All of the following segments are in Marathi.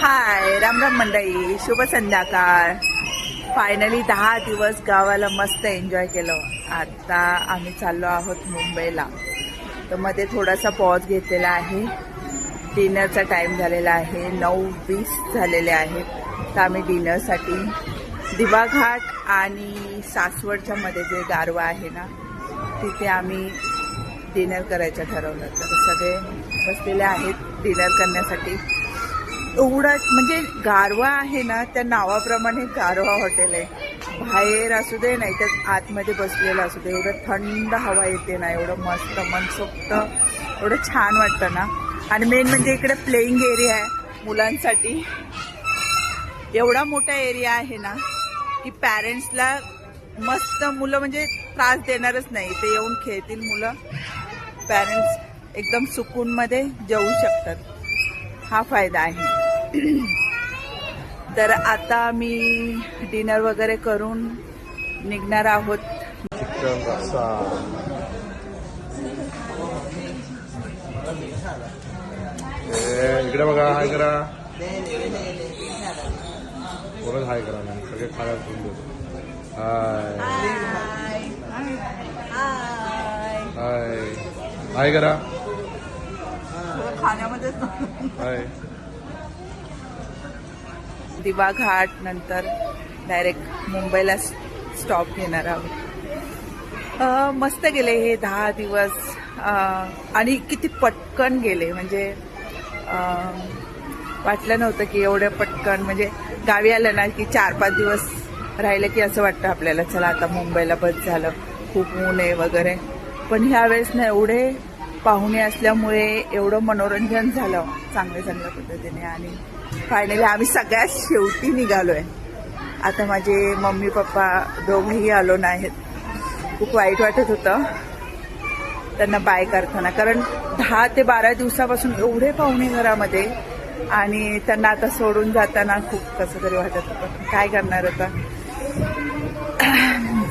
हाय, राम राम मंडळी, शुभ संध्याकाळ. फायनली 10 दिवस गावाला मस्त एन्जॉय केलं. आता आम्ही चाललो आहोत मुंबईला. तर मध्ये थोडासा पॉज घेतलेला आहे. डिनरचा टाईम झालेला आहे, 9:20 झालेले आहेत. तर आम्ही डिनरसाठी दिवाघाट आणि सासवडच्या मध्ये जे गारवा आहे ना, तिथे आम्ही डिनर करायचं ठरवलं. तर सगळे बसलेले आहेत डिनर करण्यासाठी. एवढा म्हणजे गारवा आहे ना, त्या नावाप्रमाणे गारवा हॉटेल आहे. बाहेर असू दे नाही तर आतमध्ये बसलेलं असू दे, एवढं थंड हवा येते ना, एवढं मस्त मनसोक्त, एवढं छान वाटतं ना. आणि मेन म्हणजे इकडे प्लेइंग एरिया आहे मुलांसाठी. एवढा मोठा एरिया आहे ना की पॅरेंट्सला मस्त, मुलं म्हणजे त्रास देणारच नाही. ते येऊन खेळतील मुलं, पॅरेंट्स एकदम सुकूनमध्ये जेवू शकतात. हा फायदा आहे. तर आता मी डिनर वगैरे करून निघणार आहोत. इकडे बघा, हाय करा, कोणच हाय करा नाही, सगळे खायला हाय हाय हाय करा, खाण्यामध्ये हाय. दिवाघाट नंतर डायरेक्ट मुंबईला स्टॉप घेणार आहोत. मस्त गेले हे 10 दिवस. आणि किती पटकन गेले, म्हणजे वाटलं नव्हतं की एवढं पटकन. म्हणजे गावी आलं ना की 4-5 दिवस राहिलं की असं वाटतं आपल्याला, चला आता मुंबईला बस झालं, खूप ऊन आहे वगैरे. पण ह्यावेळेस ना एवढे पाहुणे असल्यामुळे एवढं मनोरंजन झालं चांगल्या पद्धतीने. आणि फायनली आम्ही सगळ्यात शेवटी निघालोय. आता माझे मम्मी पप्पा दोघंही आलो नाहीत. खूप वाईट वाटत होतं त्यांना बाय करताना, कारण 10 ते 12 दिवसापासून एवढे पाहुणे घरामध्ये, आणि त्यांना आता सोडून जाताना खूप कसं तरी वाटत होतं. काय करणार होता,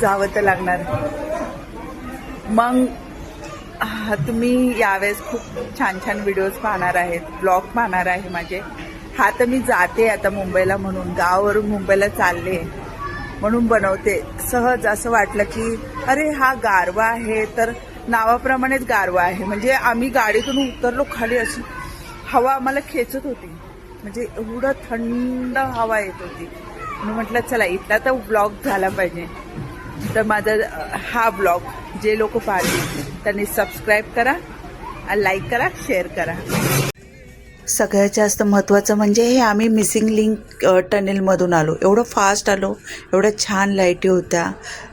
जावं तर लागणार. मग तुम्ही यावेळेस खूप छान छान व्हिडिओज पाहणार आहेत, ब्लॉग पाहणार आहे माझे. हा तर मी जाते आता मुंबईला म्हणून, गावावरून मुंबईला चालले म्हणून बनवते. सहज असं वाटलं की अरे हा गारवा आहे, तर नावाप्रमाणेच गारवा आहे. म्हणजे आम्ही गाडीतून उतरलो खाली, अशी हवा आम्हाला खेचत होती, म्हणजे एवढं थंड हवा येत होती. मी म्हटलं चला इथला तर ब्लॉग झाला पाहिजे. तर माझा हा ब्लॉग जे लोक पाहतील त्यांनी सबस्क्राईब करा, लाईक करा, शेअर करा. सगळ्यात जास्त महत्त्वाचं म्हणजे हे आम्ही मिसिंग लिंक टनेलमधून आलो. एवढं फास्ट आलो, एवढ्या छान लाईटी होत्या,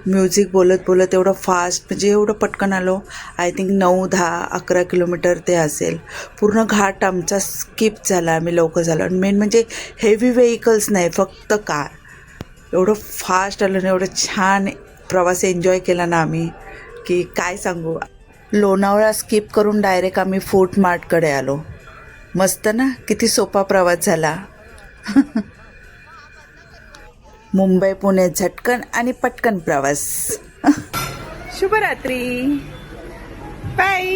म्युझिक बोलत बोलत एवढं फास्ट, म्हणजे एवढं पटकन आलो. आय थिंक 9-10-11 किलोमीटर ते असेल. पूर्ण घाट आमचा स्किप झाला, आम्ही लवकर झालो. आणि मेन म्हणजे हेवी व्हेकल्स नाही, फक्त कार. एवढं फास्ट आलं ना, एवढं छान प्रवास एन्जॉय केला ना आम्ही की काय सांगू. लोणावळा स्किप करून डायरेक्ट आम्ही फूड मार्टकडे आलो. मस्त ना, किती सोपा प्रवास झाला. मुंबई पुणे झटकन आणि पटकन प्रवास. शुभरात्री, बाय.